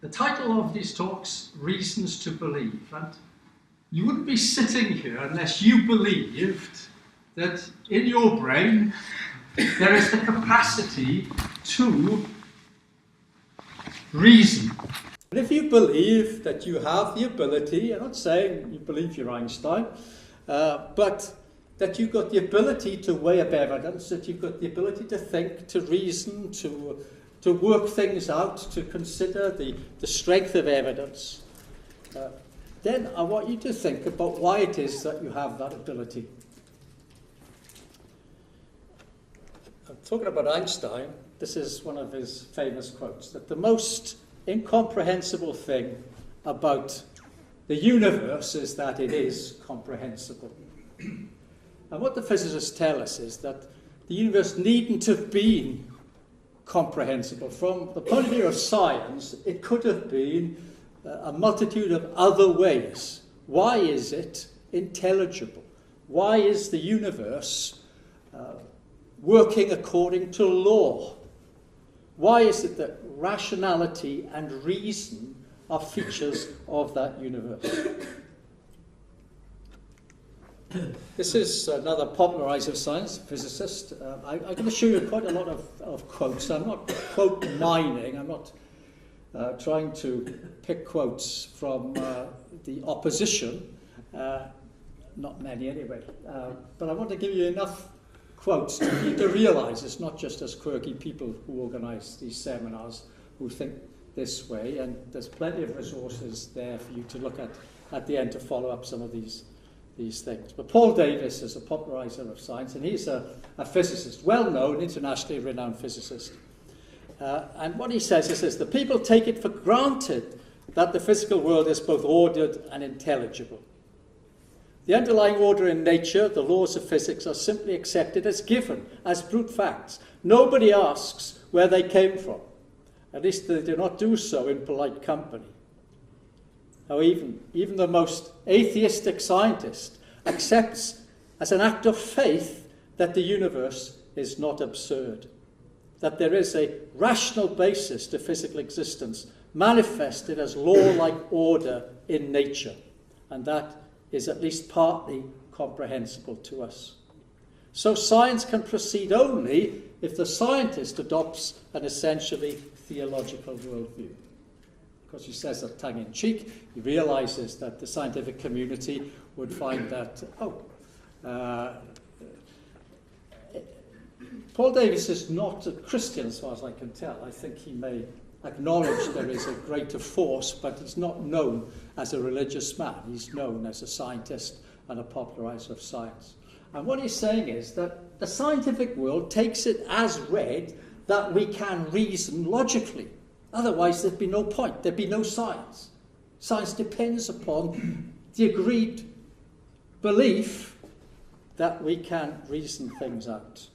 The title of these talks, Reasons to Believe. And you wouldn't be sitting here unless you believed that in your brain there is the capacity to reason. And if you believe that you have the ability, I'm not saying you believe you're Einstein, but that you've got the ability to weigh up evidence, that you've got the ability to think, to reason, to work things out, to consider the strength of evidence, then I want you to think about why it is that you have that ability. I'm talking about Einstein. This is one of his famous quotes, that the most incomprehensible thing about the universe is that it is comprehensible. And what the physicists tell us is that the universe needn't have been comprehensible. From the point of view of science, it could have been a multitude of other ways. Why is it intelligible? Why is the universe working according to law? Why is it that rationality and reason are features of that universe? This is another popularizer of science, physicist. I'm going to show you quite a lot of quotes. I'm not quote mining. I'm not trying to pick quotes from the opposition. Not many anyway. But I want to give you enough quotes for you to realise it's not just us quirky people who organise these seminars who think this way, and there's plenty of resources there for you to look at the end to follow up some of these things. But Paul Davies is a popularizer of science, and he's a physicist, well-known, internationally renowned physicist. And what he says is this: the people take it for granted that the physical world is both ordered and intelligible. The underlying order in nature, the laws of physics, are simply accepted as given, as brute facts. Nobody asks where they came from. At least they do not do so in polite company. Now even the most atheistic scientist accepts as an act of faith that the universe is not absurd, that there is a rational basis to physical existence manifested as law-like order in nature, and that is at least partly comprehensible to us. So science can proceed only if the scientist adopts an essentially theological worldview. Because he says that tongue-in-cheek, he realises that the scientific community would find that, Paul Davies is not a Christian as far as I can tell. I think he may acknowledge there is a greater force, but he's not known as a religious man. He's known as a scientist and a popularizer of science. And what he's saying is that the scientific world takes it as read that we can reason logically. Otherwise, there'd be no point. There'd be no science. Science depends upon the agreed belief that we can reason things out.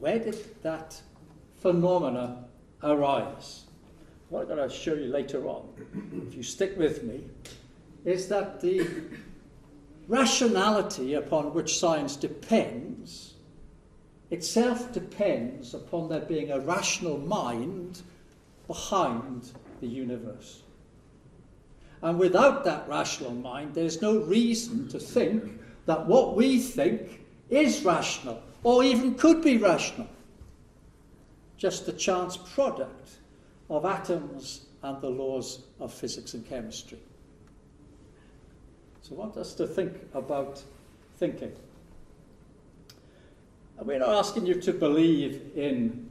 Where did that phenomena arise? What I'm going to show you later on, if you stick with me, is that the rationality upon which science depends itself depends upon there being a rational mind behind the universe. And without that rational mind, there's no reason to think that what we think is rational, or even could be rational. Just the chance product of atoms and the laws of physics and chemistry. So I want us to think about thinking. And we're not asking you to believe in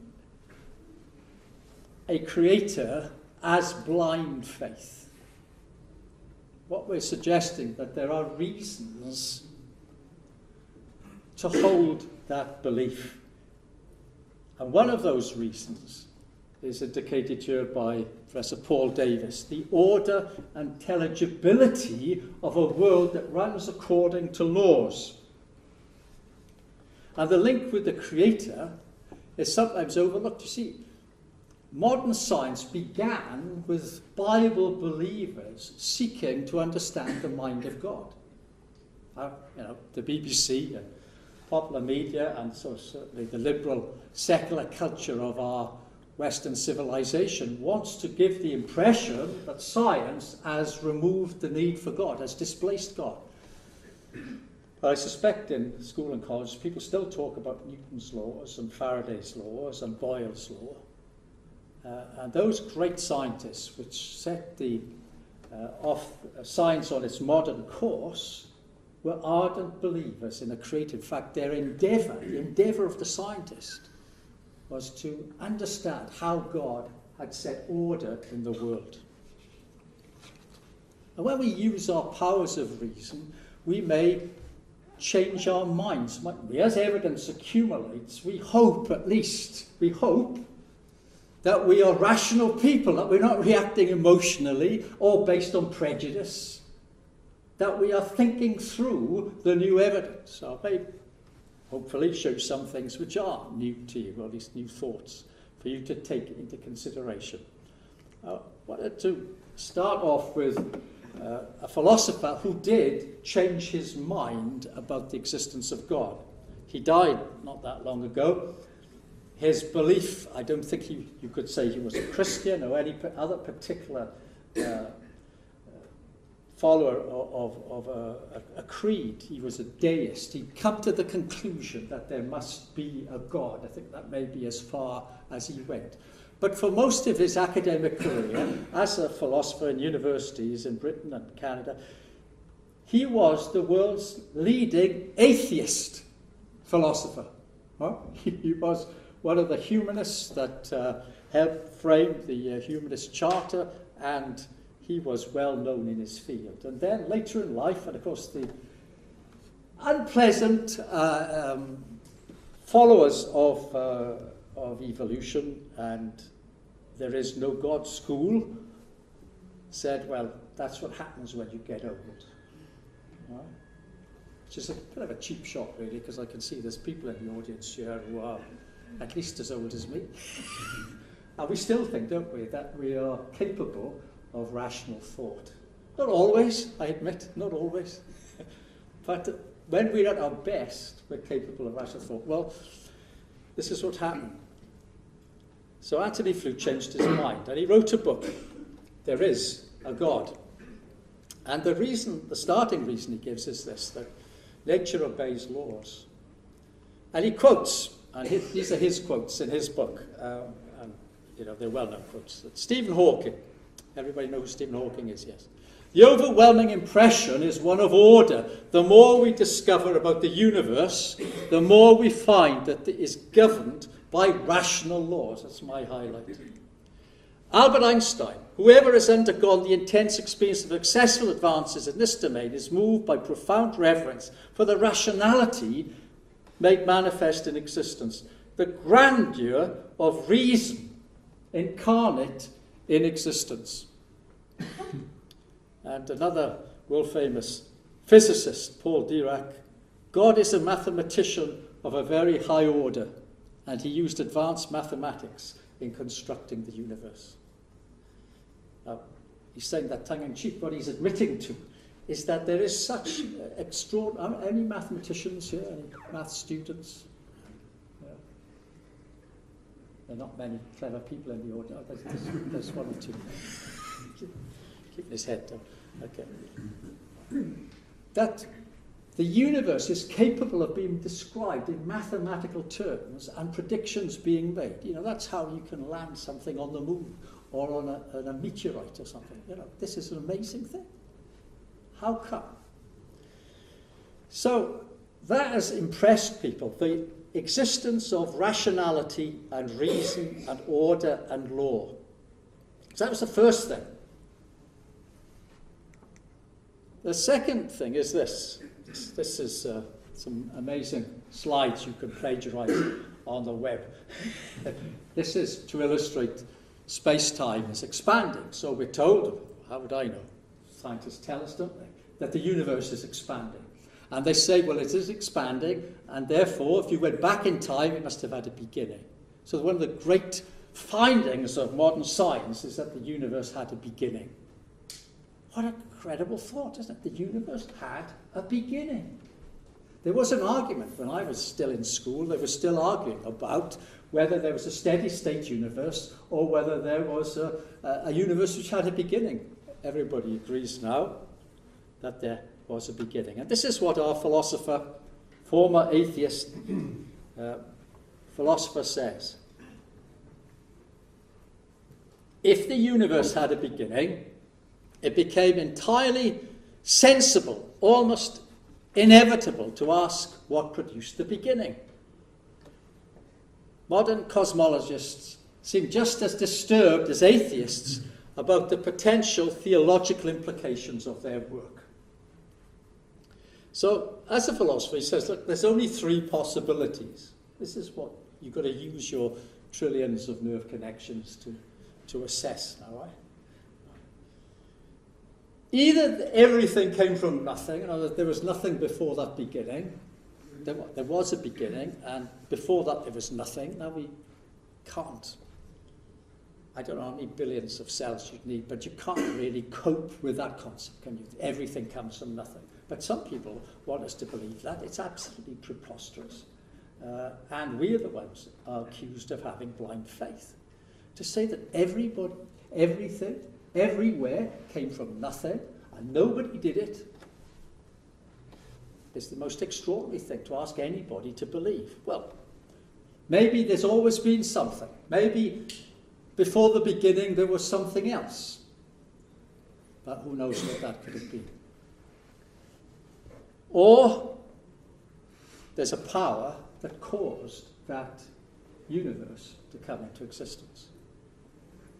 a creator as blind faith. What we're suggesting that there are reasons to hold that belief. And one of those reasons is indicated here by Professor Paul Davies, the order and intelligibility of a world that runs according to laws. And the link with the Creator is sometimes overlooked. You see, modern science began with Bible believers seeking to understand the mind of God. The BBC and popular media, and so certainly the liberal secular culture of our Western civilization wants to give the impression that science has removed the need for God, has displaced God. But I suspect in school and college, people still talk about Newton's laws and Faraday's laws and Boyle's law. And those great scientists which set the science on its modern course were ardent believers in a creative fact. Their endeavour, the endeavour of the scientist, was to understand how God had set order in the world. And when we use our powers of reason, we may change our minds. As evidence accumulates, we hope that we are rational people, that we're not reacting emotionally or based on prejudice, that we are thinking through the new evidence. So I may hopefully show some things which are new to you, or at least new thoughts for you to take into consideration. I wanted to start off with a philosopher who did change his mind about the existence of God. He died not that long ago. His belief, I don't think you could say he was a Christian or any other particular follower of a creed. He was a deist. He'd come to the conclusion that there must be a God. I think that may be as far as he went. But for most of his academic career, as a philosopher in universities in Britain and Canada, he was the world's leading atheist philosopher. He was one of the humanists that helped frame the Humanist Charter, and he was well known in his field. And then later in life, and of course the unpleasant followers of evolution and there is no God school said, well, that's what happens when you get old. Right? Which is a bit of a cheap shot, really, because I can see there's people in the audience here who are at least as old as me. And we still think, don't we, that we are capable of rational thought. Not always, I admit, not always. But when we're at our best, we're capable of rational thought. Well, this is what happened. So Antony Flew changed his mind, and he wrote a book, There Is a God. And the starting reason he gives is this, that nature obeys laws. And he quotes, and these are his quotes in his book, and they're well-known quotes. Stephen Hawking, everybody know who Stephen Hawking is, yes. The overwhelming impression is one of order. The more we discover about the universe, the more we find that it is governed by rational laws. That's my highlight. Albert Einstein, whoever has undergone the intense experience of successful advances in this domain is moved by profound reverence for the rationality made manifest in existence, the grandeur of reason incarnate in existence. And another world-famous physicist, Paul Dirac, God is a mathematician of a very high order, and he used advanced mathematics in constructing the universe. Now, he's saying that tongue-in-cheek. What he's admitting to is that there is such extraordinary... Any mathematicians here? Any math students? Yeah. There are not many clever people in the audience. Oh, there's one or two. Keeping his head down. Okay. That the universe is capable of being described in mathematical terms and predictions being made. That's how you can land something on the moon or on a meteorite or something. This is an amazing thing. How come? So that has impressed people, the existence of rationality and reason and order and law. So that was the first thing. The second thing is this. This is some amazing slides you can plagiarize on the web. This is to illustrate space-time is expanding. So we're told, how would I know? Scientists tell us, don't they, that the universe is expanding. And they say, well, it is expanding, and therefore, if you went back in time, it must have had a beginning. So one of the great findings of modern science is that the universe had a beginning. What an incredible thought, isn't it? The universe had a beginning. There was an argument when I was still in school. They were still arguing about whether there was a steady state universe or whether there was a universe which had a beginning. Everybody agrees now that there was a beginning. And this is what our philosopher, former atheist philosopher says. If the universe had a beginning, it became entirely sensible, almost inevitable, to ask what produced the beginning. Modern cosmologists seem just as disturbed as atheists about the potential theological implications of their work. So, as a philosopher, he says, look, there's only three possibilities. This is what you've got to use your trillions of nerve connections to assess now, right? Either everything came from nothing, in other words, there was nothing before that beginning. There was a beginning, and before that there was nothing. Now we can't. I don't know how many billions of cells you'd need, but you can't really cope with that concept, can you? Everything comes from nothing. But some people want us to believe that. It's absolutely preposterous. And we are the ones who are accused of having blind faith. To say that everybody, everything, everywhere came from nothing, and nobody did it, is the most extraordinary thing to ask anybody to believe. Well, maybe there's always been something. Maybe before the beginning there was something else. But who knows what that could have been. Or there's a power that caused that universe to come into existence.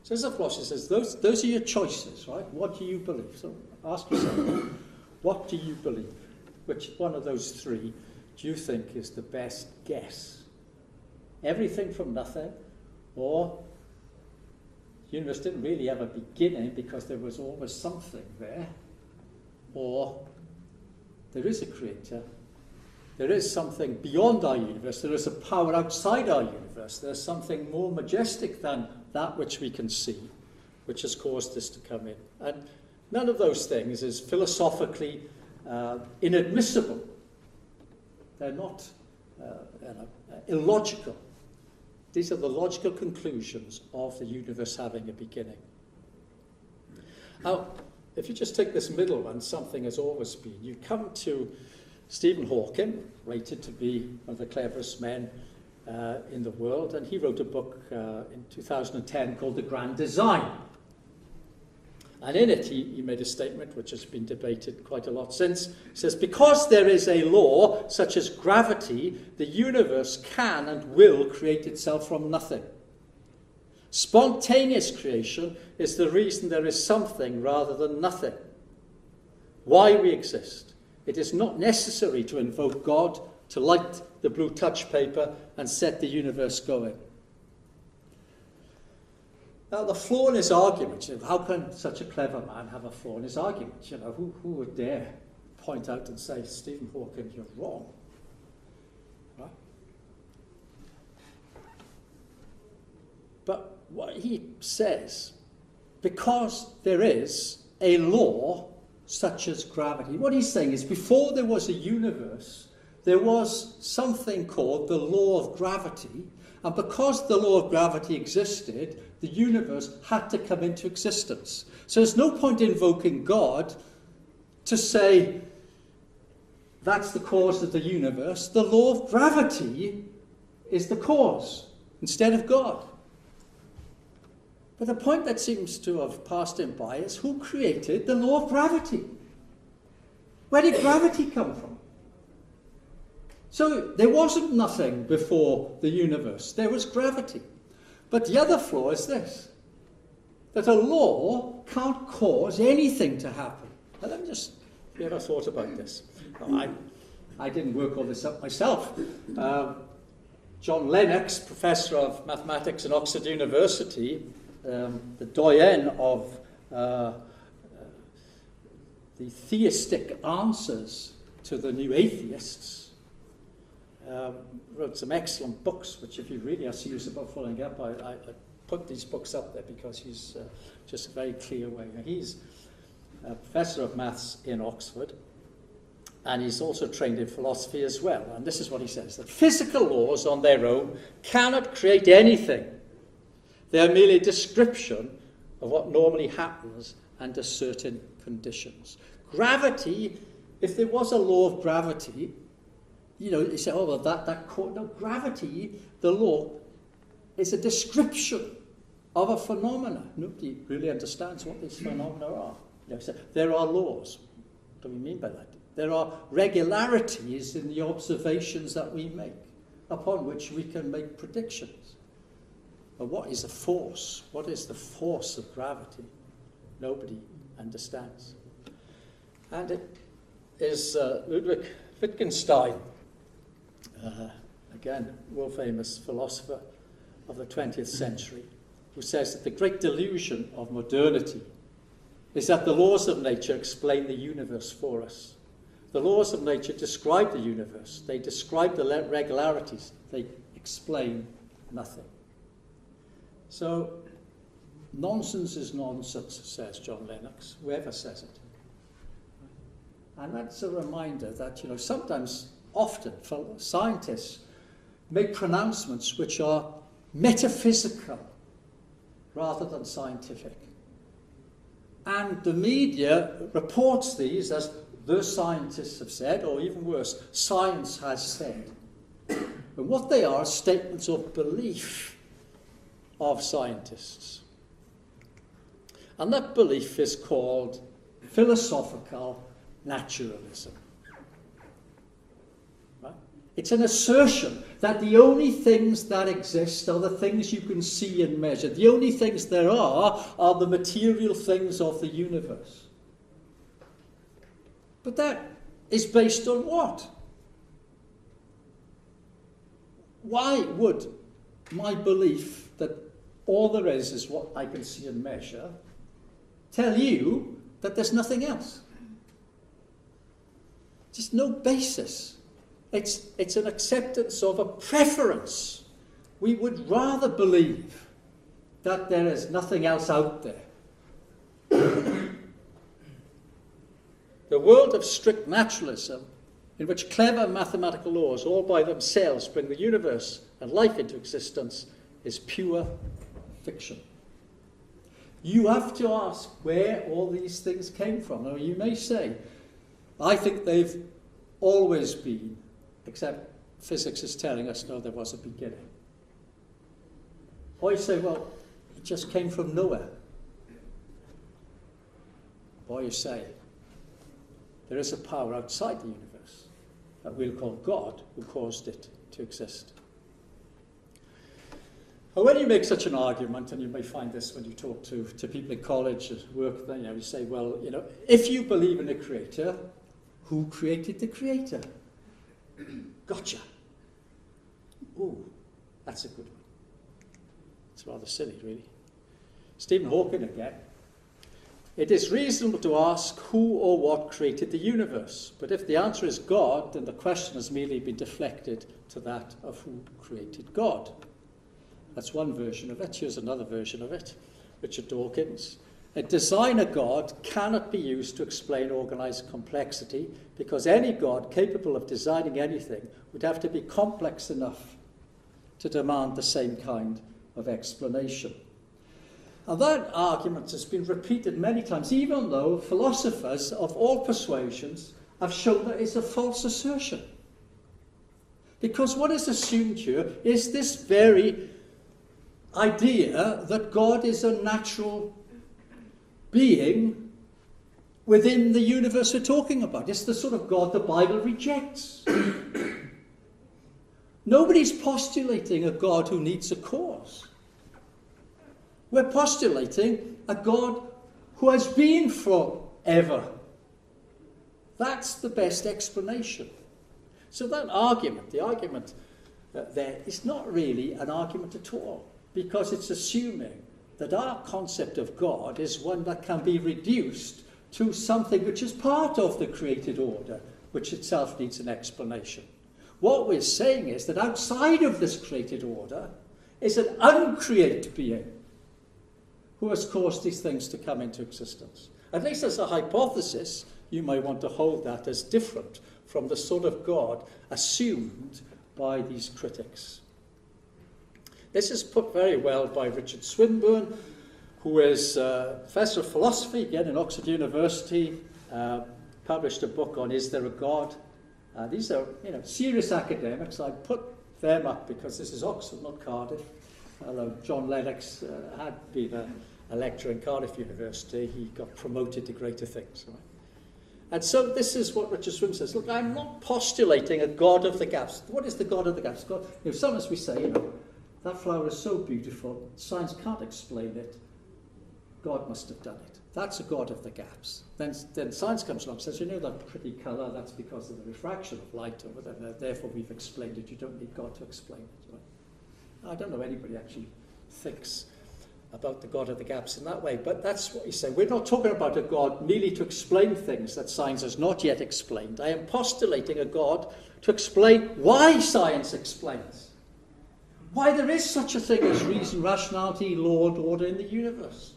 So as a philosopher says, those are your choices, right? What do you believe? So ask yourself, what do you believe? Which one of those three do you think is the best guess? Everything from nothing, or the universe didn't really have a beginning because there was always something there, or there is a creator, there is something beyond our universe, there is a power outside our universe, there's something more majestic than that which we can see, which has caused this to come in. And none of those things is philosophically inadmissible. They're not illogical. These are the logical conclusions of the universe having a beginning. Now, if you just take this middle one, something has always been, you come to Stephen Hawking, rated to be one of the cleverest men in the world, and he wrote a book in 2010 called The Grand Design. And in it, he made a statement which has been debated quite a lot since. He says, because there is a law such as gravity, the universe can and will create itself from nothing. Spontaneous creation is the reason there is something rather than nothing. Why we exist. It is not necessary to invoke God to light the blue touch paper and set the universe going. Now, the flaw in his argument, how can such a clever man have a flaw in his argument? You know, who would dare point out and say, Stephen Hawking, you're wrong? Right? But what he says, because there is a law such as gravity, what he's saying is before there was a universe, there was something called the law of gravity, and because the law of gravity existed, the universe had to come into existence. So there's no point invoking God to say that's the cause of the universe. The law of gravity is the cause instead of God. But the point that seems to have passed him by is who created the law of gravity? Where did gravity come from? So there wasn't nothing before the universe. There was gravity. But the other flaw is this, that a law can't cause anything to happen. Now let me just, have you ever thought about this? Well, I didn't work all this up myself. John Lennox, professor of mathematics at Oxford University, the doyen of the theistic answers to the new atheists, wrote some excellent books, which if you really are serious about following up, I put these books up there because he's just a very clear way. He's a professor of maths in Oxford, and he's also trained in philosophy as well. And this is what he says, that physical laws on their own cannot create anything. They are merely a description of what normally happens under certain conditions. Gravity, if there was a law of gravity, you say, oh, well, no, gravity, the law, is a description of a phenomena. Nobody really understands what these phenomena are. So there are laws. What do we mean by that? There are regularities in the observations that we make, upon which we can make predictions. But what is a force? What is the force of gravity? Nobody understands. And it is Ludwig Wittgenstein, again, world famous philosopher of the 20th century, who says that the great delusion of modernity is that the laws of nature explain the universe for us. The laws of nature describe the universe. They describe the regularities. They explain nothing. So, nonsense is nonsense, says John Lennox, whoever says it. And that's a reminder that, sometimes, often, scientists make pronouncements which are metaphysical rather than scientific. And the media reports these as the scientists have said, or even worse, science has said. And what they are statements of belief of scientists. And that belief is called philosophical naturalism. Right? It's an assertion that the only things that exist are the things you can see and measure. The only things there are the material things of the universe. But that is based on what? Why would my belief that all there is what I can see and measure tell you that there's nothing else? Just no basis. It's an acceptance of a preference. We would rather believe that there is nothing else out there. The world of strict naturalism, in which clever mathematical laws all by themselves bring the universe and life into existence, is pure fiction. You have to ask where all these things came from. Now, you may say, I think they've always been, except physics is telling us, no, there was a beginning. Or you say, well, it just came from nowhere. Or you say, there is a power outside the universe that we'll call God who caused it to exist. Well, when you make such an argument, and you may find this when you talk to people in college at work, then you say, well, if you believe in a creator, who created the creator? Gotcha. Ooh, that's a good one. It's rather silly, really. Stephen Hawking again. It is reasonable to ask who or what created the universe, but if the answer is God, then the question has merely been deflected to that of who created God. That's one version of it. Here's another version of it. Richard Dawkins. A designer God cannot be used to explain organized complexity, because any God capable of designing anything would have to be complex enough to demand the same kind of explanation. And that argument has been repeated many times, even though philosophers of all persuasions have shown that it's a false assertion. Because what is assumed here is this very idea that God is a natural being within the universe we're talking about. It's the sort of God the Bible rejects. Nobody's postulating a God who needs a cause. We're postulating a God who has been forever. That's the best explanation. So that argument, the argument there, is not really an argument at all, because it's assuming that our concept of God is one that can be reduced to something which is part of the created order, which itself needs an explanation. What we're saying is that outside of this created order is an uncreated being who has caused these things to come into existence. At least as a hypothesis, you might want to hold that as different from the sort of God assumed by these critics. This is put very well by Richard Swinburne, who is a professor of philosophy, again in Oxford University, published a book on Is There a God? These are serious academics. I put them up because this is Oxford, not Cardiff. Although John Lennox had been a lecturer in Cardiff University, he got promoted to greater things. Right? And so this is what Richard Swinburne says. Look, I'm not postulating a God of the gaps. What is the God of the gaps? God, sometimes we say, that flower is so beautiful, science can't explain it. God must have done it. That's a God of the gaps. Then science comes along and says, that pretty colour, that's because of the refraction of light, or whatever. Therefore we've explained it. You don't need God to explain it. Right? I don't know anybody actually thinks about the God of the gaps in that way, but that's what he's saying. We're not talking about a God merely to explain things that science has not yet explained. I am postulating a God to explain why science explains. Why there is such a thing as reason, rationality, law and order in the universe.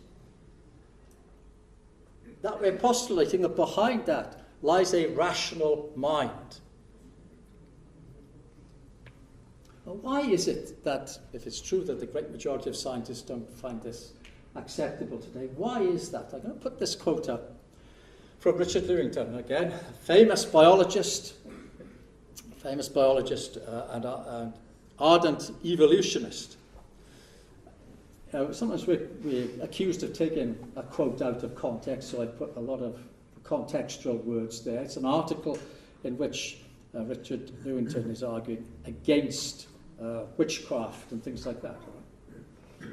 That we're postulating that behind that lies a rational mind. Well, why is it that, if it's true that the great majority of scientists don't find this acceptable today, why is that? I'm going to put this quote up from Richard Lewington, again, famous biologist and ardent evolutionist. Sometimes we're accused of taking a quote out of context, so I put a lot of contextual words there. It's an article in which Richard Lewington is arguing against witchcraft and things like that. Right?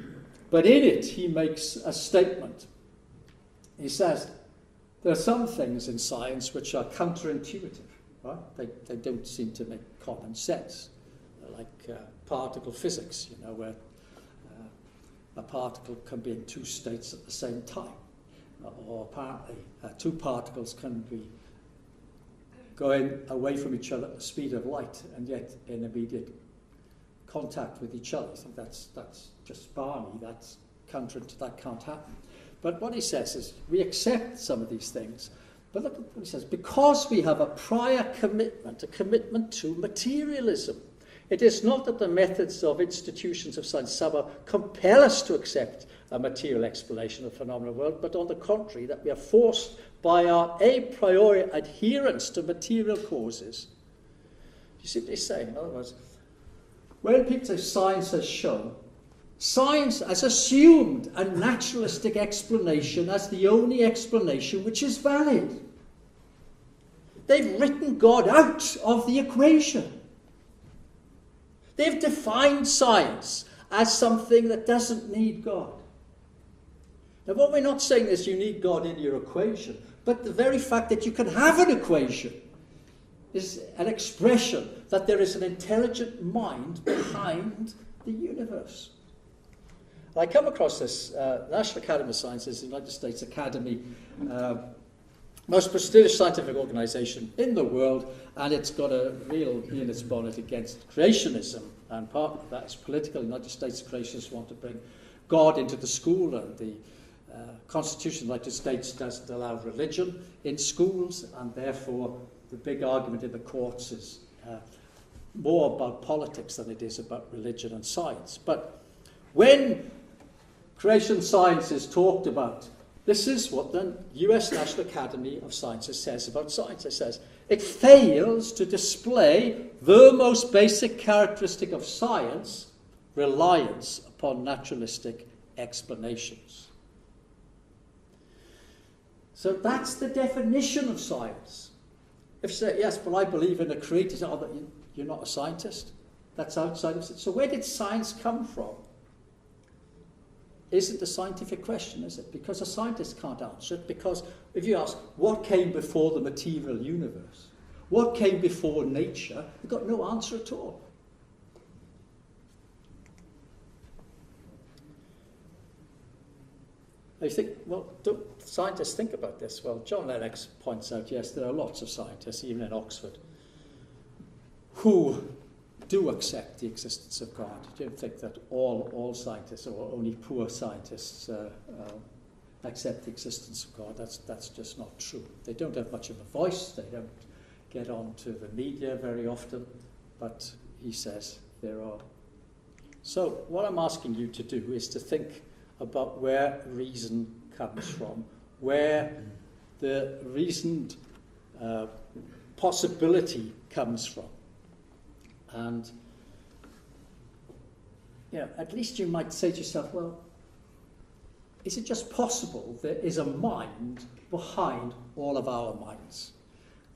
But in it, he makes a statement. He says, there are some things in science which are counterintuitive. Right? They don't seem to make common sense. Like particle physics, where a particle can be in two states at the same time. Or apparently two particles can be going away from each other at the speed of light and yet in immediate contact with each other. So that's just balmy, that's counterintuitive, that can't happen. But what he says is, we accept some of these things, but look at what he says, because we have a prior commitment, a commitment to materialism. It is not that the methods of institutions of science somehow compel us to accept a material explanation of the phenomenal world, but on the contrary, that we are forced by our a priori adherence to material causes. Do you see what he's saying? In other words, when people say science has shown, science has assumed a naturalistic explanation as the only explanation which is valid. They've written God out of the equation. They've defined science as something that doesn't need God. Now, what we're not saying is you need God in your equation, but the very fact that you can have an equation is an expression that there is an intelligent mind behind the universe. I come across this National Academy of Sciences, the United States Academy, most prestigious scientific organisation in the world, and it's got a real bee in its bonnet against creationism, and part of that is political. The United States creationists want to bring God into the school, and the Constitution of the United States doesn't allow religion in schools, and therefore the big argument in the courts is more about politics than it is about religion and science. But when creation science is talked about, this is what the US National Academy of Sciences says about science. It says, it fails to display the most basic characteristic of science, reliance upon naturalistic explanations. So that's the definition of science. If you say, yes, but I believe in a creator, you're not a scientist. That's outside of it. So where did science come from? Isn't a scientific question, is it? Because a scientist can't answer it, because if you ask, what came before the material universe? What came before nature? You've got no answer at all. You think, well, don't scientists think about this? Well, John Lennox points out, yes, there are lots of scientists, even in Oxford, who do accept the existence of God. I don't think that all scientists or only poor scientists accept the existence of God. That's just not true. They don't have much of a voice. They don't get on to the media very often, but he says there are. So what I'm asking you to do is to think about where reason comes from, where the reasoned possibility comes from. And at least you might say to yourself, well, is it just possible there is a mind behind all of our minds?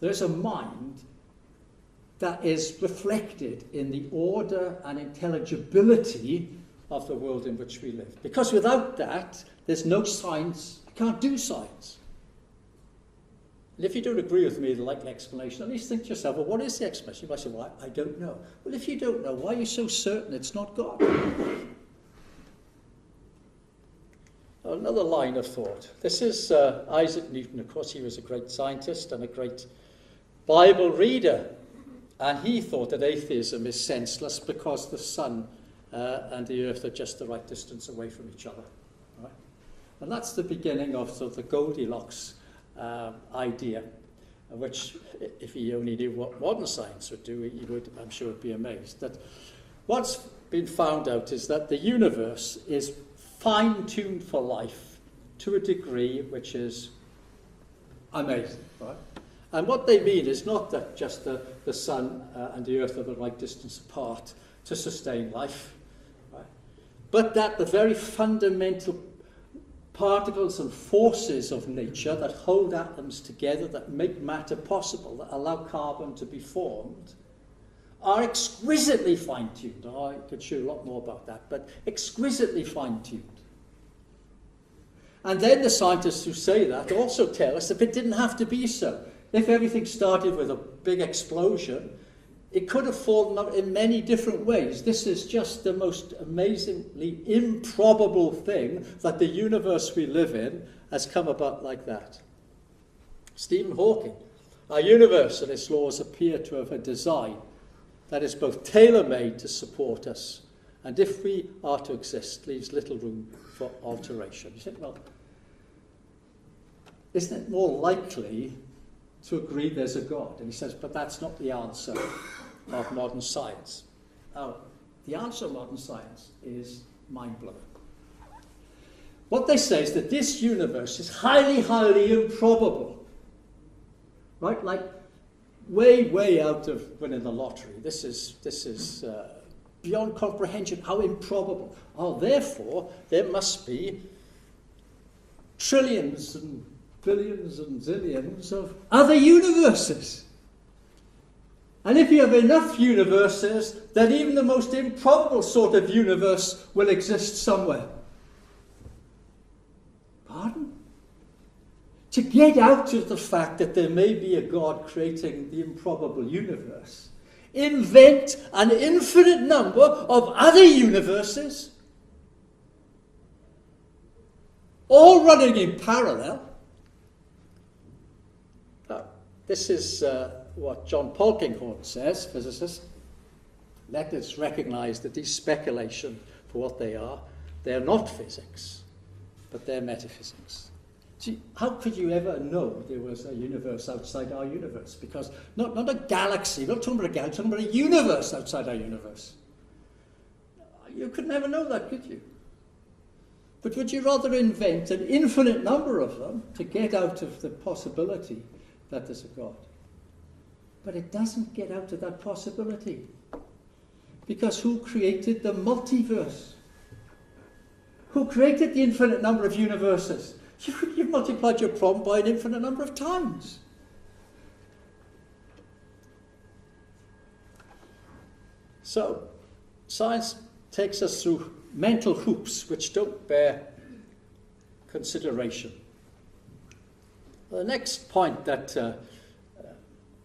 There's a mind that is reflected in the order and intelligibility of the world in which we live. Because without that, there's no science. You can't do science. And if you don't agree with me, the likely explanation, at least think to yourself, well, what is the explanation? You might say, well, I don't know. Well, if you don't know, why are you so certain it's not God? Another line of thought. This is Isaac Newton. Of course, he was a great scientist and a great Bible reader. And he thought that atheism is senseless because the sun and the earth are just the right distance away from each other. Right? And that's the beginning of sort of the Goldilocks idea, which, if he only knew what modern science would do, he would, I'm sure, be amazed. That what's been found out is that the universe is fine-tuned for life to a degree which is amazing, right? And what they mean is not that just the sun and the earth are the right distance apart to sustain life, right? But that the very fundamental particles and forces of nature that hold atoms together, that make matter possible, that allow carbon to be formed, are exquisitely fine-tuned. I could show you a lot more about that, but exquisitely fine-tuned. And then the scientists who say that also tell us that it didn't have to be so. If everything started with a big explosion, it could have fallen out in many different ways. This is just the most amazingly improbable thing, that the universe we live in has come about like that. Stephen Hawking, our universe and its laws appear to have a design that is both tailor-made to support us, and if we are to exist, leaves little room for alteration. You say, well, isn't it more likely to agree there's a God? And he says, but that's not the answer of modern science. Now, the answer of modern science is mind-blowing. What they say is that this universe is highly, highly improbable. Right? Like, way, way out of winning the lottery. This is beyond comprehension, how improbable. Oh, therefore, there must be trillions and billions and zillions of other universes. And if you have enough universes, then even the most improbable sort of universe will exist somewhere. Pardon? To get out of the fact that there may be a God creating the improbable universe, invent an infinite number of other universes, all running in parallel. This is what John Polkinghorne says, physicist. Let us recognize that these speculations, for what they are not physics, but they're metaphysics. See, how could you ever know there was a universe outside our universe? Because not a galaxy, not talking about a galaxy, talking about a universe outside our universe. You could never know that, could you? But would you rather invent an infinite number of them to get out of the possibility that there's a God? But it doesn't get out of that possibility. Because who created the multiverse? Who created the infinite number of universes? You've multiplied your problem by an infinite number of times. So, science takes us through mental hoops which don't bear consideration. The next point that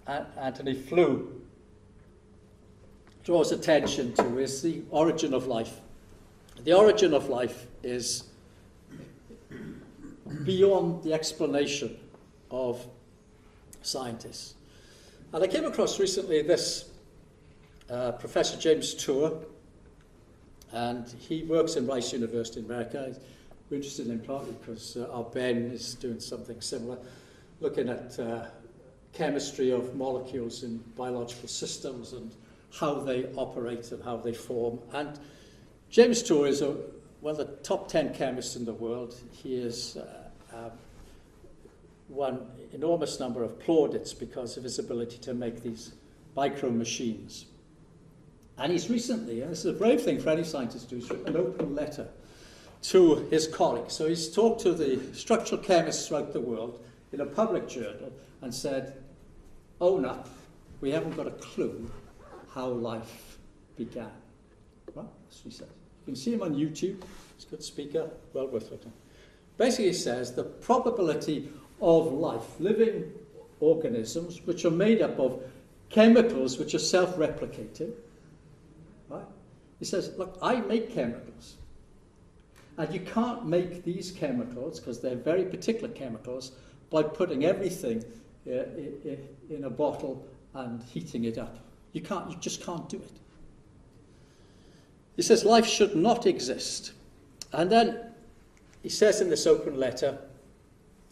Anthony Flew draws attention to is the origin of life. The origin of life is beyond the explanation of scientists. And I came across recently this Professor James Tour, and he works in Rice University in America. We're interested in him partly because our Ben is doing something similar, looking at chemistry of molecules in biological systems and how they operate and how they form. And James Tour is one of the top 10 chemists in the world. He has won enormous number of plaudits because of his ability to make these micro machines. And he's recently, and this is a brave thing for any scientist to do, he's written an open letter to his colleagues. So he's talked to the structural chemists throughout the world in a public journal and said, own up, we haven't got a clue how life began. Well, that's what he says. You can see him on YouTube. He's a good speaker, well worth it. Basically, he says the probability of life, living organisms, which are made up of chemicals which are self-replicating, right? He says, look, I make chemicals. And you can't make these chemicals, because they're very particular chemicals, by putting everything in a bottle and heating it up. You just can't do it. He says life should not exist. And then he says in this open letter,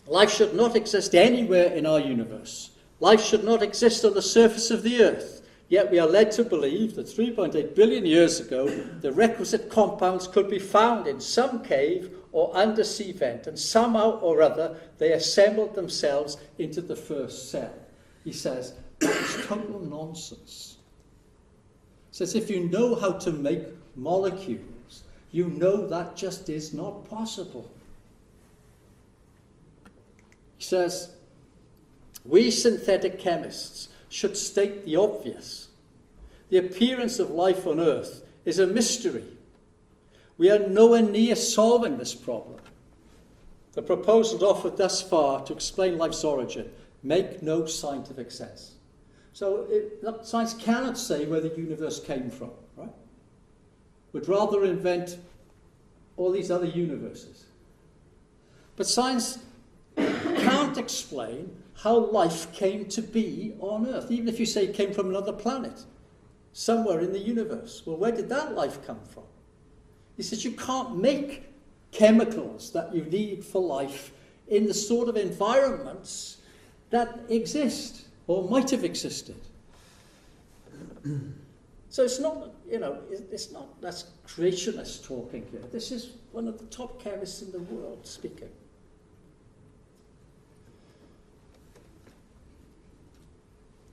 life should not exist anywhere in our universe. Life should not exist on the surface of the earth. Yet we are led to believe that 3.8 billion years ago, the requisite compounds could be found in some cave or undersea vent, and somehow or other they assembled themselves into the first cell. He says, that is total nonsense. He says, if you know how to make molecules, you know that just is not possible. He says, we synthetic chemists should state the obvious. The appearance of life on Earth is a mystery. We are nowhere near solving this problem. The proposals offered thus far to explain life's origin make no scientific sense. So science cannot say where the universe came from, right? Would rather invent all these other universes. But science can't explain how life came to be on Earth, even if you say it came from another planet, somewhere in the universe. Well, where did that life come from? He says you can't make chemicals that you need for life in the sort of environments that exist or might have existed. So it's not, it's not, that's creationist talking here. This is one of the top chemists in the world speaking.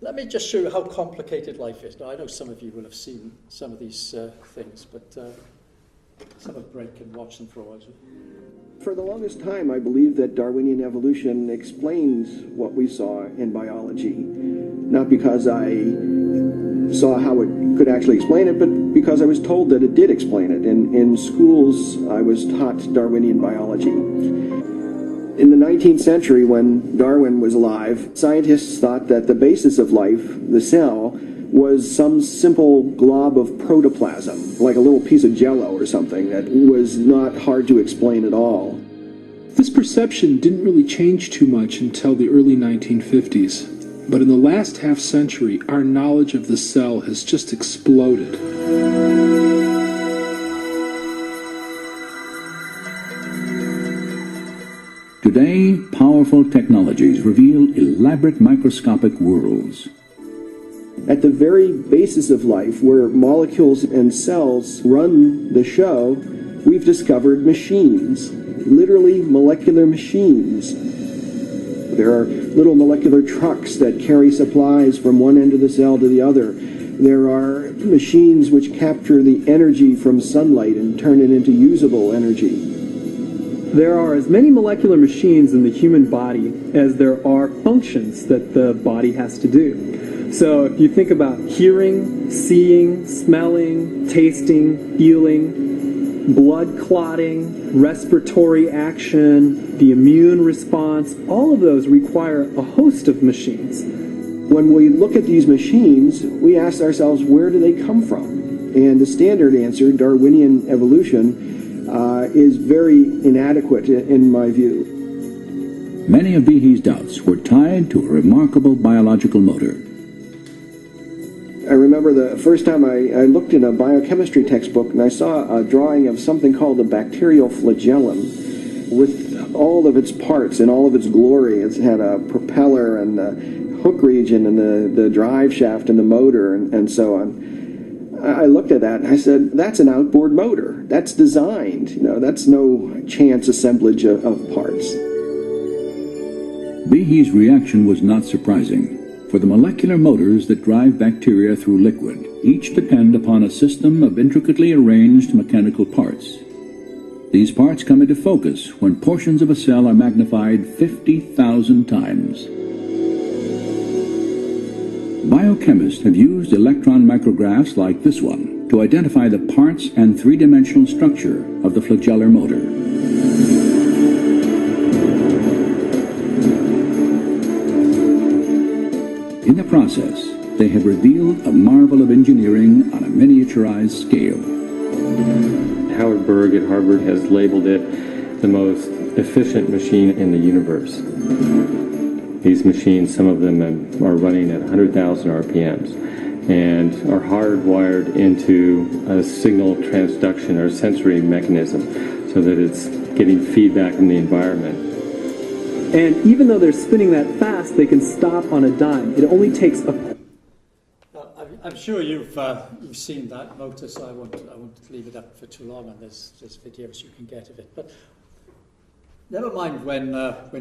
Let me just show you how complicated life is. Now, I know some of you will have seen some of these things, but let's have a break and watch them for a while. For the longest time, I believed that Darwinian evolution explains what we saw in biology. Not because I saw how it could actually explain it, but because I was told that it did explain it. In schools, I was taught Darwinian biology. In the 19th century, when Darwin was alive, scientists thought that the basis of life, the cell, was some simple glob of protoplasm, like a little piece of jello or something that was not hard to explain at all. This perception didn't really change too much until the early 1950s, but in the last half century, our knowledge of the cell has just exploded. Today, powerful technologies reveal elaborate microscopic worlds. At the very basis of life, where molecules and cells run the show, we've discovered machines, literally molecular machines. There are little molecular trucks that carry supplies from one end of the cell to the other. There are machines which capture the energy from sunlight and turn it into usable energy. There are as many molecular machines in the human body as there are functions that the body has to do. So if you think about hearing, seeing, smelling, tasting, feeling, blood clotting, respiratory action, the immune response, all of those require a host of machines. When we look at these machines, we ask ourselves, where do they come from? And the standard answer, Darwinian evolution, is very inadequate in my view. Many of Behe's doubts were tied to a remarkable biological motor. I remember the first time I looked in a biochemistry textbook and I saw a drawing of something called the bacterial flagellum with all of its parts and all of its glory. It had a propeller and a hook region and the drive shaft and the motor and so on. I looked at that and I said, that's an outboard motor. That's designed. That's no chance assemblage of parts. Behe's reaction was not surprising, for the molecular motors that drive bacteria through liquid each depend upon a system of intricately arranged mechanical parts. These parts come into focus when portions of a cell are magnified 50,000 times. Biochemists have used electron micrographs like this one to identify the parts and three-dimensional structure of the flagellar motor. In the process, they have revealed a marvel of engineering on a miniaturized scale. Howard Berg at Harvard has labeled it the most efficient machine in the universe. These machines, some of them are running at 100,000 RPMs and are hardwired into a signal transduction or sensory mechanism so that it's getting feedback from the environment. And even though they're spinning that fast, they can stop on a dime. It only takes a... I'm sure you've seen that motor, so I won't leave it up for too long, and there's videos you can get of it. But never mind when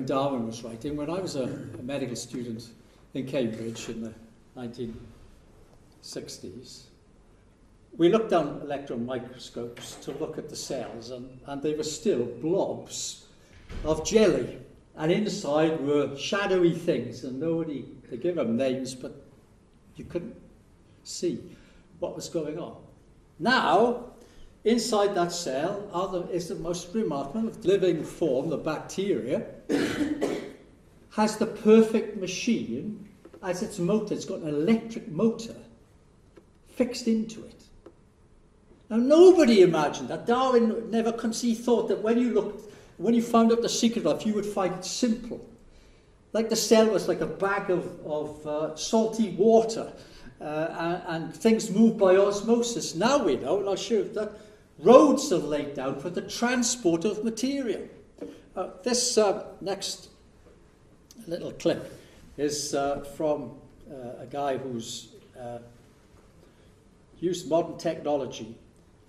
Darwin was writing. When I was a medical student in Cambridge in the 1960s, we looked down electron microscopes to look at the cells, and they were still blobs of jelly. And inside were shadowy things, and they gave them names, but you couldn't see what was going on. Now, inside that cell is the most remarkable living form, the bacteria, has the perfect machine as its motor. It's got an electric motor fixed into it. Now, nobody imagined that. Darwin never thought that when you found out the secret of life, you would find it simple. Like the cell was like a bag of salty water, and things move by osmosis. Now we know, and I'll show you, that roads are laid down for the transport of material. This next little clip is from a guy who's used modern technology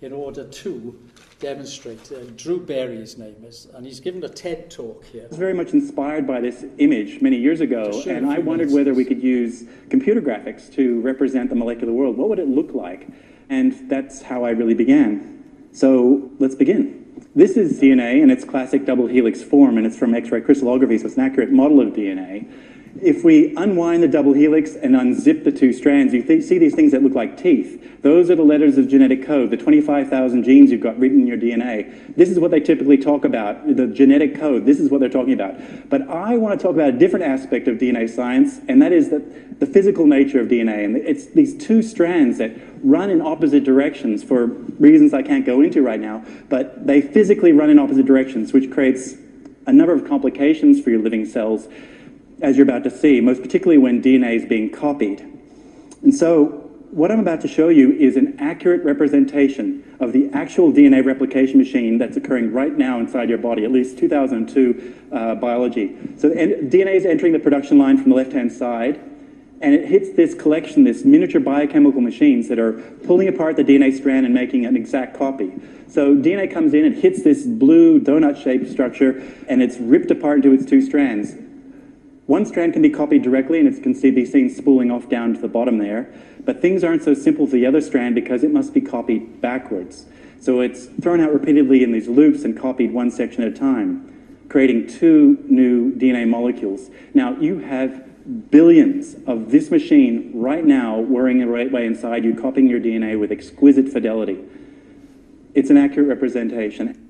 in order to demonstrate. Drew Berry, his name is, and he's given a TED talk here. I was very much inspired by this image many years ago, and I wondered whether we could use computer graphics to represent the molecular world. What would it look like? And that's how I really began. So let's begin. This is DNA in its classic double helix form, and it's from X-ray crystallography, so it's an accurate model of DNA. If we unwind the double helix and unzip the two strands, you see these things that look like teeth. Those are the letters of genetic code, the 25,000 genes you've got written in your DNA. This is what they typically talk about, the genetic code. This is what they're talking about. But I want to talk about a different aspect of DNA science, and that is the physical nature of DNA. And it's these two strands that run in opposite directions for reasons I can't go into right now, but they physically run in opposite directions, which creates a number of complications for your living cells, as you're about to see, most particularly when DNA is being copied. And so what I'm about to show you is an accurate representation of the actual DNA replication machine that's occurring right now inside your body, at least 2002 biology. So DNA is entering the production line from the left-hand side, and it hits this collection, this miniature biochemical machines that are pulling apart the DNA strand and making an exact copy. So DNA comes in and hits this blue donut-shaped structure, and it's ripped apart into its two strands. One strand can be copied directly, and it can be seen spooling off down to the bottom there. But things aren't so simple for the other strand because it must be copied backwards. So it's thrown out repeatedly in these loops and copied one section at a time, creating two new DNA molecules. Now, you have billions of this machine right now whirring the right way inside you, copying your DNA with exquisite fidelity. It's an accurate representation.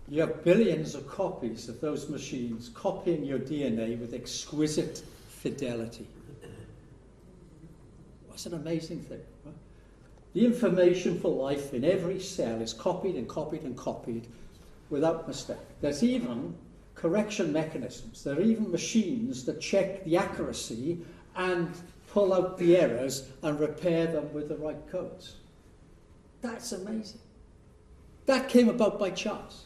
You have billions of copies of those machines copying your DNA with exquisite fidelity. That's an amazing thing. Right? The information for life in every cell is copied and copied and copied without mistake. There's even correction mechanisms. There are even machines that check the accuracy and pull out the errors and repair them with the right codes. That's amazing. That came about by chance.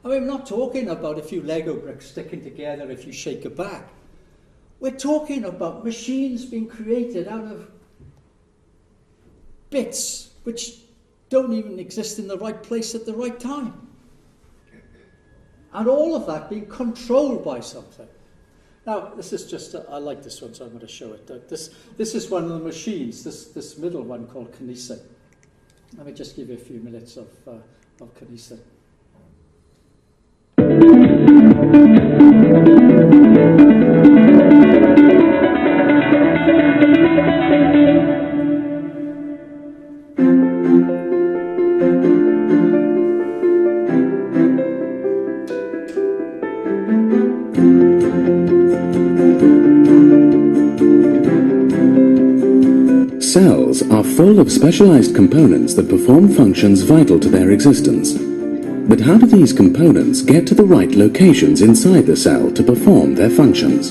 I mean, I'm not talking about a few Lego bricks sticking together if you shake it back. We're talking about machines being created out of bits which don't even exist in the right place at the right time. And all of that being controlled by something. Now, this is just, I like this one, so I'm going to show it. This is one of the machines, this middle one called Kinesin. Let me just give you a few minutes of Kinesin. Cells are full of specialized components that perform functions vital to their existence. But how do these components get to the right locations inside the cell to perform their functions?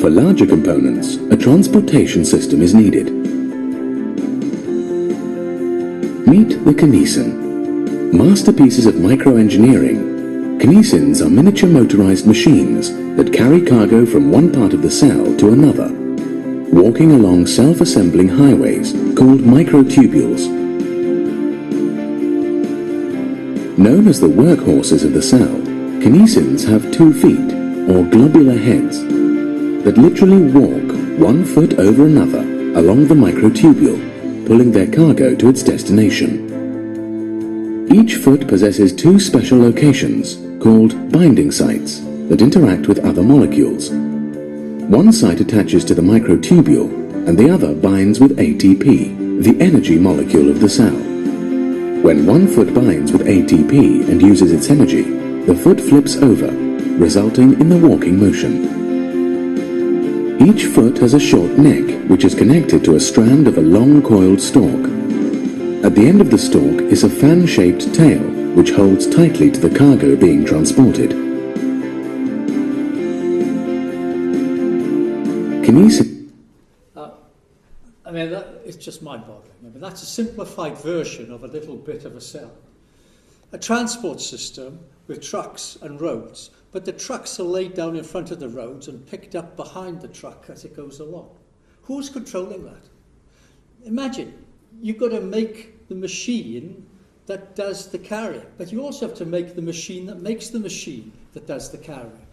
For larger components, a transportation system is needed. Meet the Kinesin. Masterpieces of microengineering, Kinesins are miniature motorized machines that carry cargo from one part of the cell to another, walking along self-assembling highways called microtubules. Known as the workhorses of the cell, Kinesins have 2 feet, or globular heads, that literally walk 1 foot over another along the microtubule, pulling their cargo to its destination. Each foot possesses 2 special locations, called binding sites, that interact with other molecules. One site attaches to the microtubule, and the other binds with ATP, the energy molecule of the cell. When one foot binds with ATP and uses its energy, the foot flips over, resulting in the walking motion. Each foot has a short neck, which is connected to a strand of a long coiled stalk. At the end of the stalk is a fan-shaped tail, which holds tightly to the cargo being transported. I mean, it's just mind-boggling. I mean, that's a simplified version of a little bit of a cell. A transport system with trucks and roads, but the trucks are laid down in front of the roads and picked up behind the truck as it goes along. Who's controlling that? Imagine, you've got to make the machine that does the carrying, but you also have to make the machine that makes the machine that does the carrying.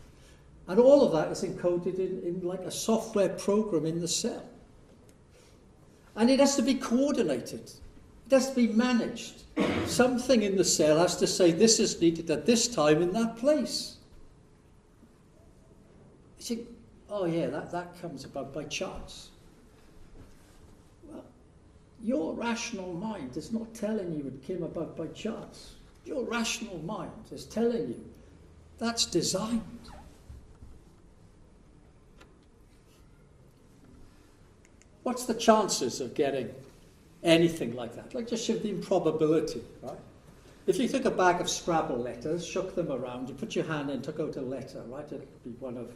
And all of that is encoded in like a software program in the cell. And it has to be coordinated. It has to be managed. Something in the cell has to say this is needed at this time in that place. You think, oh yeah, that comes about by chance. Well, your rational mind is not telling you it came about by chance. Your rational mind is telling you that's designed. What's the chances of getting anything like that? Like just show the improbability, right? If you took a bag of Scrabble letters, shook them around, you put your hand in, took out a letter, right? It could be one of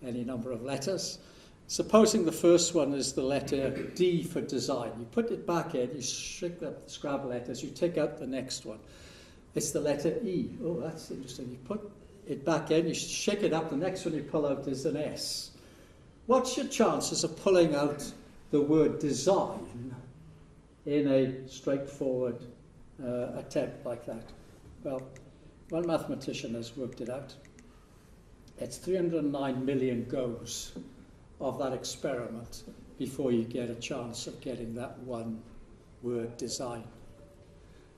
any number of letters. Supposing the first one is the letter D for design. You put it back in, you shake the Scrabble letters, you take out the next one. It's the letter E. Oh, that's interesting. You put it back in, you shake it up, the next one you pull out is an S. What's your chances of pulling out the word design in a straightforward attempt like that? Well, one mathematician has worked it out. It's 309 million goes of that experiment before you get a chance of getting that one word design.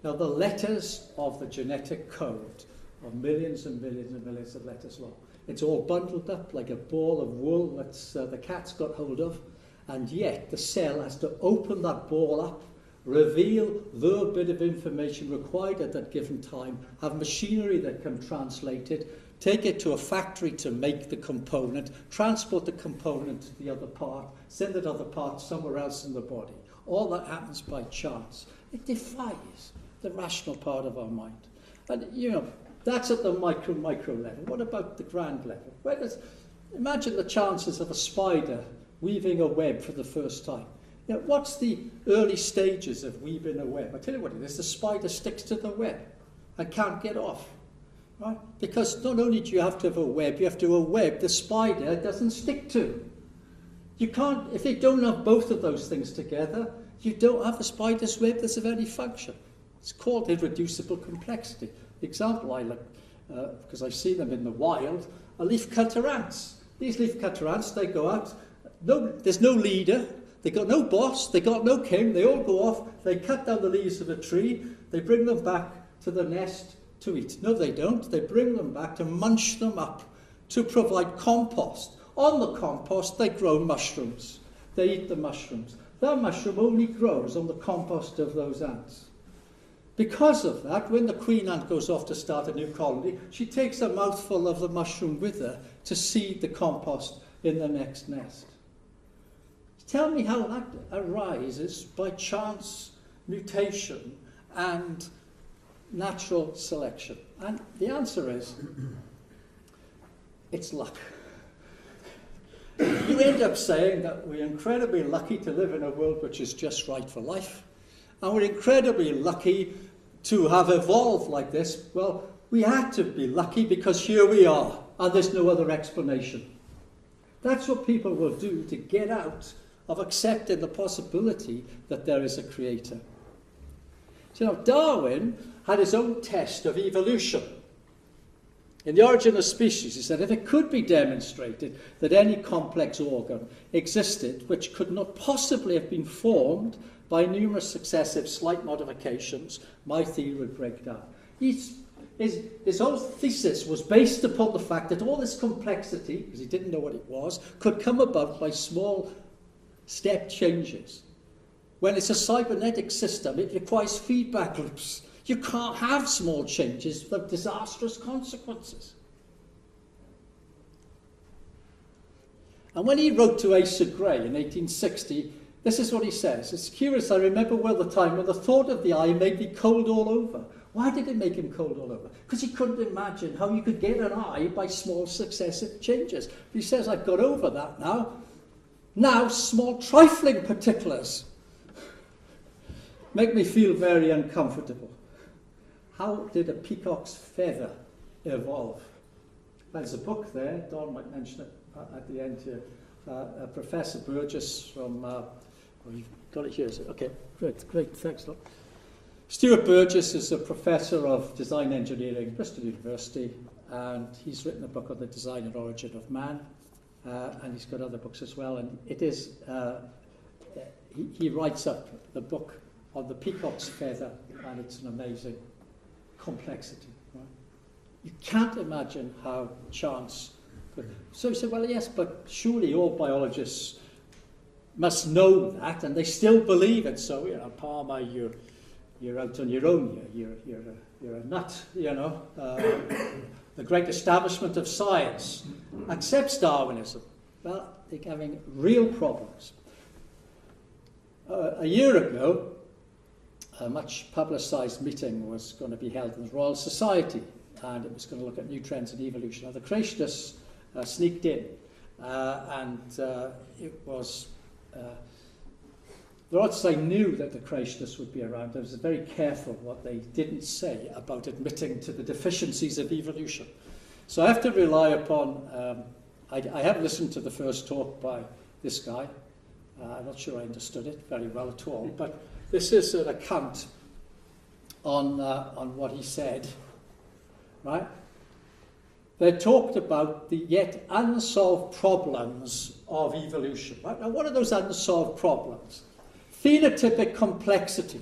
Now, the letters of the genetic code are millions and millions and millions of letters long. It's all bundled up like a ball of wool that the cat's got hold of, and yet the cell has to open that ball up, reveal the bit of information required at that given time, have machinery that can translate it, take it to a factory to make the component, transport the component to the other part, send that other part somewhere else in the body. All that happens by chance. It defies the rational part of our mind. And, you know, that's at the micro level. What about the grand level? Imagine the chances of a spider weaving a web for the first time. You know, what's the early stages of weaving a web? I tell you what it is, the spider sticks to the web and can't get off. right? Because not only do you have to have a web, you have to have a web the spider doesn't stick to. You can't, if you don't have both of those things together, you don't have a spider's web that's of any function. It's called irreducible complexity. The example I look, because I see them in the wild, are leafcutter ants. These leafcutter ants, they go out, there's no leader, they got no boss, they got no king, they all go off, they cut down the leaves of a tree, they bring them back to the nest to eat. No, they don't. They bring them back to munch them up, to provide compost. On the compost, they grow mushrooms. They eat the mushrooms. That mushroom only grows on the compost of those ants. Because of that, when the queen ant goes off to start a new colony, she takes a mouthful of the mushroom with her to seed the compost in the next nest. Tell me how that arises by chance, mutation, and natural selection. And the answer is, it's luck. You end up saying that we're incredibly lucky to live in a world which is just right for life, and we're incredibly lucky to have evolved like this. Well, we had to be lucky because here we are, and there's no other explanation. That's what people will do to get out of accepting the possibility that there is a creator. So now Darwin had his own test of evolution. In The Origin of Species, he said if it could be demonstrated that any complex organ existed which could not possibly have been formed by numerous successive slight modifications, my theory would break down. His whole thesis was based upon the fact that all this complexity, because he didn't know what it was, could come about by small step changes. When it's a cybernetic system, it requires feedback loops. You can't have small changes with disastrous consequences. And when he wrote to Asa Gray in 1860, this is what he says. It's curious, I remember well the time when the thought of the eye made me cold all over. Why did it make him cold all over? Because he couldn't imagine how you could get an eye by small successive changes. But he says, I've got over that now. Now, small trifling particulars make me feel very uncomfortable. How did a peacock's feather evolve? There's a book there, Don might mention it at the end here. Professor Burgess from, you've got it here, is it? Okay, great, thanks a lot. Stuart Burgess is a professor of design engineering at Bristol University, and he's written a book on the design and origin of man, and he's got other books as well, and it is, he writes up the book on the peacock's feather, and it's an amazing complexity. Right? You can't imagine how chance could. So he said, well, yes, but surely all biologists must know that, and they still believe it. So, you know, Palmer, you're out on your own. You're a nut. You know, the great establishment of science accepts Darwinism. Well, they're having real problems. A year ago, a much publicised meeting was going to be held in the Royal Society, and it was going to look at new trends in evolution. Now, the creationists sneaked in, and it was... the Royal Society knew that the creationists would be around. They was very careful what they didn't say about admitting to the deficiencies of evolution. So I have to rely upon... I have listened to the first talk by this guy. I'm not sure I understood it very well at all, but this is an account on what he said, right? They talked about the yet unsolved problems of evolution. Right? Now, what are those unsolved problems? Phenotypic complexity.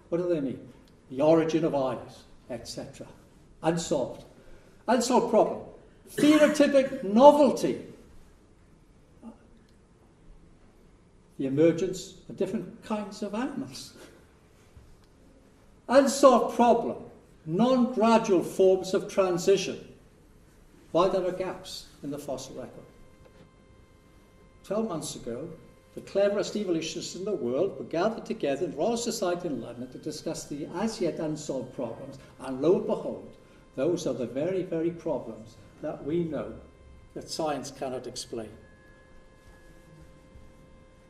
What do they mean? The origin of eyes, etc. Unsolved. Unsolved problem. Phenotypic novelty. The emergence of different kinds of animals. Unsolved problem. Non-gradual forms of transition. Why there are gaps in the fossil record. 12 months ago, the cleverest evolutionists in the world were gathered together in the Royal Society in London to discuss the as yet unsolved problems, and lo and behold, those are the very, very problems that we know that science cannot explain.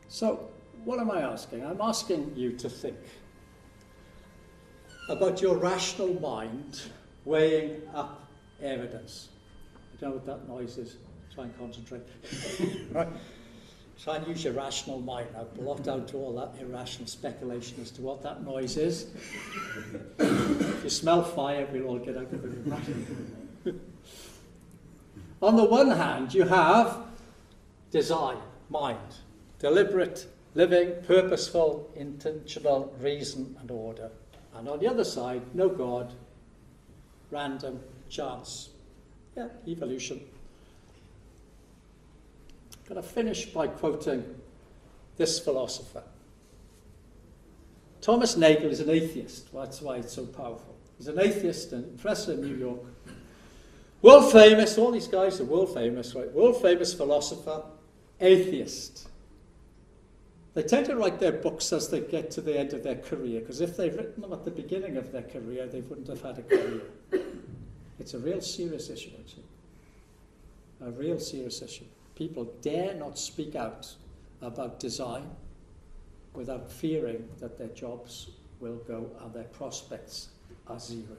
So, what am I asking? I'm asking you to think about your rational mind weighing up evidence. I don't know what that noise is. Try and concentrate. Right. Try and use your rational mind. Now blot out all that irrational speculation as to what that noise is. If you smell fire, we'll all get out of it. On the one hand, you have design, mind, deliberate, living, purposeful, intentional reason and order. And on the other side, no God, random, chance. Yeah, evolution. I'm going to finish by quoting this philosopher. Thomas Nagel is an atheist. Well, that's why it's so powerful. He's an atheist and professor in New York. World famous, all these guys are world famous, right? World famous philosopher, atheist. They tend to write their books as they get to the end of their career, because if they'd written them at the beginning of their career, they wouldn't have had a career. It's a real serious issue, actually. A real serious issue. People dare not speak out about design without fearing that their jobs will go and their prospects are zero.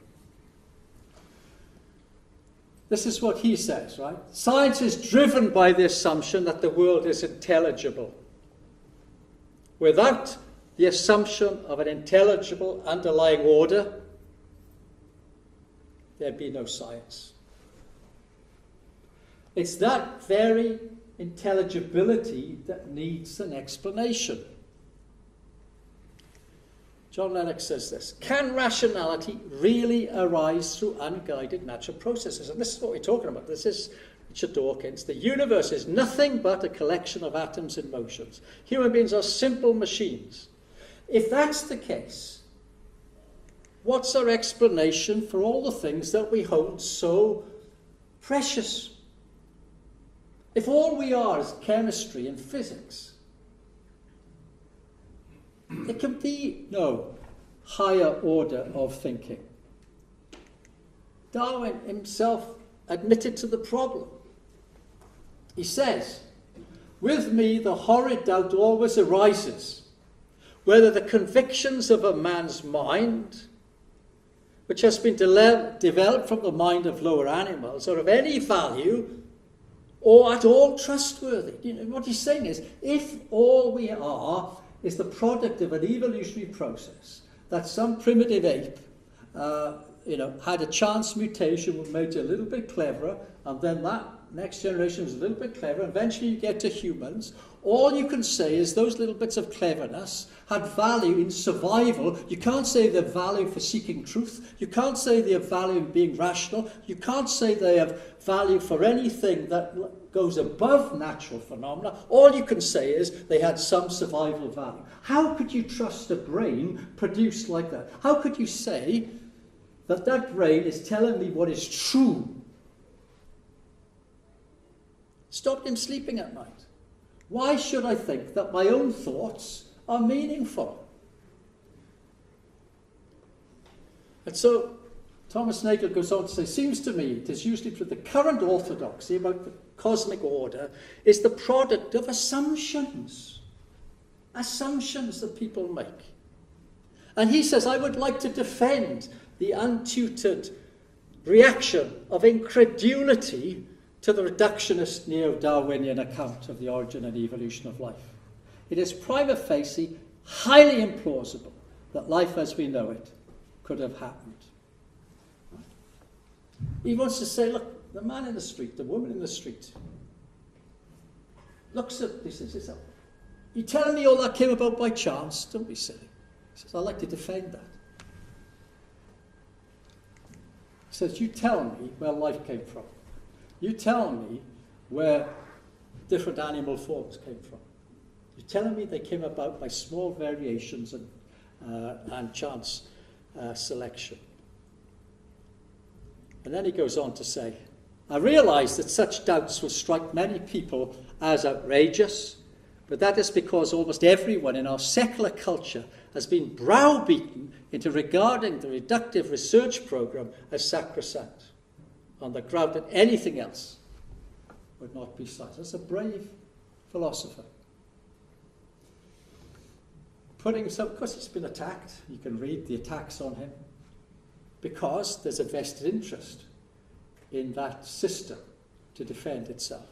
This is what he says, right? Science is driven by the assumption that the world is intelligible. Without the assumption of an intelligible underlying order, there'd be no science. It's that very intelligibility that needs an explanation. John Lennox says this: can rationality really arise through unguided natural processes? And this is what we're talking about. This is Richard Dawkins. The universe is nothing but a collection of atoms in motions. Human beings are simple machines. If that's the case, what's our explanation for all the things that we hold so precious? If all we are is chemistry and physics, there can be no higher order of thinking. Darwin himself admitted to the problem. He says, with me the horrid doubt always arises whether the convictions of a man's mind, which has been developed from the mind of lower animals, are of any value or at all trustworthy. You know, what he's saying is, if all we are is the product of an evolutionary process, that some primitive ape had a chance mutation which made you a little bit cleverer, and then that next generation was a little bit cleverer, and eventually you get to humans, all you can say is those little bits of cleverness had value in survival. You can't say they have value for seeking truth. You can't say they have value in being rational. You can't say they have value for anything that goes above natural phenomena. All you can say is they had some survival value. How could you trust a brain produced like that? How could you say that that brain is telling me what is true? Stop him sleeping at night. Why should I think that my own thoughts are meaningful? And so Thomas Nagel goes on to say, seems to me it is usually through the current orthodoxy about the cosmic order is the product of assumptions that people make. And he says, I would like to defend the untutored reaction of incredulity to the reductionist neo-Darwinian account of the origin and evolution of life. It is prima facie highly implausible that life as we know it could have happened. He wants to say, look, the man in the street, the woman in the street, looks at this and says, you telling me all that came about by chance? Don't be silly. He says, I'd like to defend that. He says, you tell me where life came from. You tell me where different animal forms came from. You're telling me they came about by small variations and chance selection. And then he goes on to say, I realise that such doubts will strike many people as outrageous, but that is because almost everyone in our secular culture has been browbeaten into regarding the reductive research programme as sacrosanct, on the ground that anything else would not be science. That's a brave philosopher. Of course he's been attacked. You can read the attacks on him. Because there's a vested interest in that system to defend itself.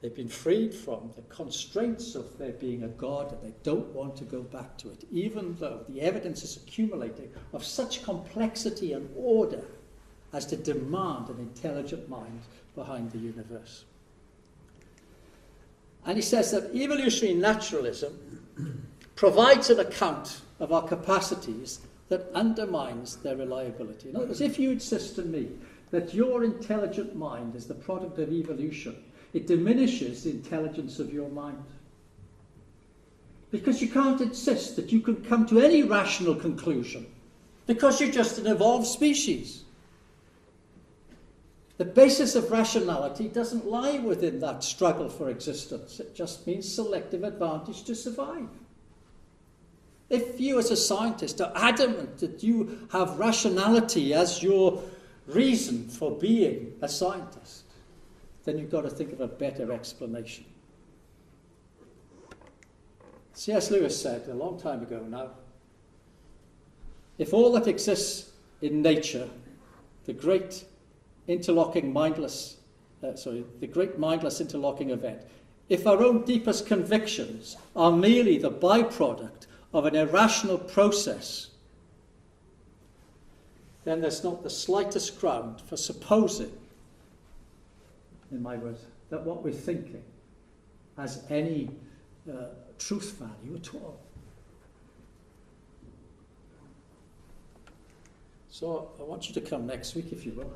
They've been freed from the constraints of there being a God, and they don't want to go back to it, even though the evidence is accumulating of such complexity and order as to demand an intelligent mind behind the universe. And he says that evolutionary naturalism provides an account of our capacities that undermines their reliability. In other words, if you insist to me that your intelligent mind is the product of evolution, it diminishes the intelligence of your mind. Because you can't insist that you can come to any rational conclusion because you're just an evolved species. The basis of rationality doesn't lie within that struggle for existence. It just means selective advantage to survive. If you as a scientist are adamant that you have rationality as your reason for being a scientist, then you've got to think of a better explanation. C.S. Lewis said a long time ago now, if all that exists in nature, the great mindless interlocking event, if our own deepest convictions are merely the byproduct of an irrational process, then there's not the slightest ground for supposing, in my words, that what we're thinking has any truth value at all. So I want you to come next week, if you will,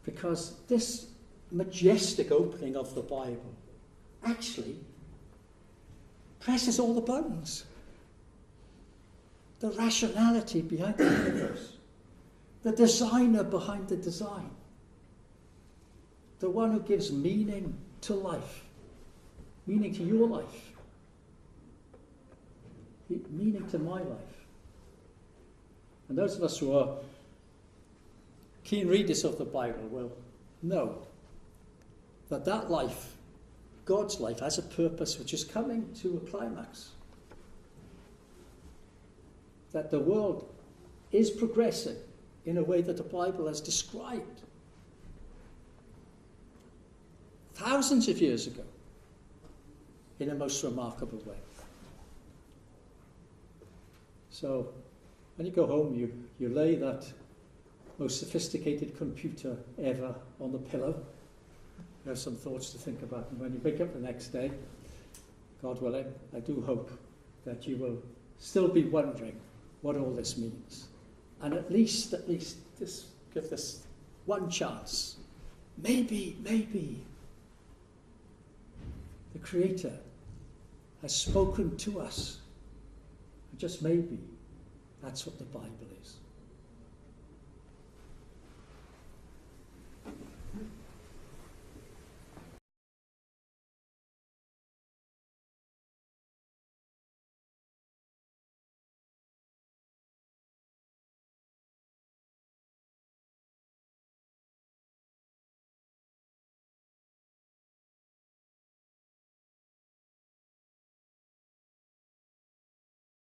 because this majestic opening of the Bible actually presses all the buttons. The rationality behind the universe, the designer behind the design, the one who gives meaning to life, meaning to your life, meaning to my life. And those of us who are keen readers of the Bible will know that that life, God's life, has a purpose which is coming to a climax. That the world is progressing in a way that the Bible has described thousands of years ago in a most remarkable way. So when you go home, you lay that most sophisticated computer ever on the pillow. You have some thoughts to think about. And when you wake up the next day, God willing, I do hope that you will still be wondering what all this means. And at least just give this one chance. Maybe the Creator has spoken to us. And just maybe that's what the Bible is.